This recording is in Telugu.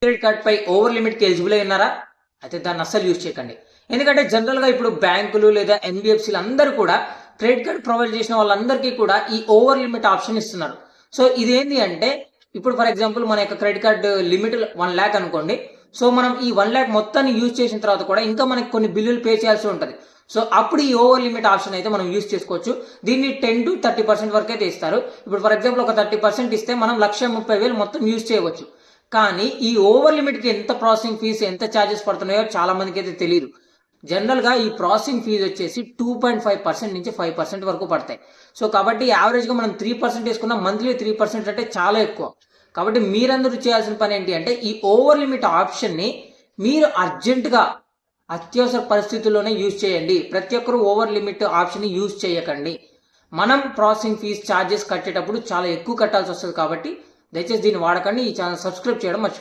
క్రెడిట్ కార్డ్ పై ఓవర్ లిమిట్కి ఎలిజిబుల్ అయి ఉన్నారా? అయితే దాన్ని అస్సలు యూజ్ చేయకండి. ఎందుకంటే జనరల్గా ఇప్పుడు బ్యాంకులు లేదా ఎన్బిఎఫ్సీలు అందరూ కూడా క్రెడిట్ కార్డ్ ప్రొవైడ్ చేసిన వాళ్ళందరికీ కూడా ఈ ఓవర్ లిమిట్ ఆప్షన్ ఇస్తున్నారు. సో ఇదేంటి అంటే ఇప్పుడు ఫర్ ఎగ్జాంపుల్ మన యొక్క క్రెడిట్ కార్డు లిమిట్ 1 lakh అనుకోండి. సో మనం ఈ 1 lakh మొత్తాన్ని యూజ్ చేసిన తర్వాత కూడా ఇంకా మనకి కొన్ని బిల్లులు పే చేయాల్సి ఉంటుంది. సో అప్పుడు ఈ ఓవర్ లిమిట్ ఆప్షన్ అయితే మనం యూజ్ చేసుకోవచ్చు. దీన్ని 10 to 30% వరకు అయితే ఇస్తారు. ఇప్పుడు ఫర్ ఎగ్జాంపుల్ ఒక 30% ఇస్తే మనం 1,30,000 మొత్తం యూజ్ చేయవచ్చు. కానీ ఈ ఓవర్ లిమిట్కి ఎంత ప్రాసెసింగ్ ఫీజు ఎంత ఛార్జెస్ పడుతున్నాయో చాలా మందికి అయితే తెలియదు. జనరల్గా ఈ ప్రాసెసింగ్ ఫీజు వచ్చేసి 2.5% నుంచి 5% వరకు పడతాయి. సో కాబట్టి యావరేజ్గా మనం 3% వేసుకున్న మంత్లీ 3% అంటే చాలా ఎక్కువ. కాబట్టి మీరందరూ చేయాల్సిన పని ఏంటి అంటే ఈ ఓవర్ లిమిట్ ఆప్షన్ని మీరు అర్జెంటుగా అత్యవసర పరిస్థితుల్లోనే యూజ్ చేయండి. ప్రతి ఒక్కరు ఓవర్ లిమిట్ ఆప్షన్ని యూజ్ చేయకండి. మనం ప్రాసెసింగ్ ఫీజ్ ఛార్జెస్ కట్టేటప్పుడు చాలా ఎక్కువ కట్టాల్సి వస్తుంది. కాబట్టి దయచేసి దీన్ని వాడకండి. ఈ ఛానల్ సబ్స్క్రైబ్ చేయడం మర్చిపోకండి.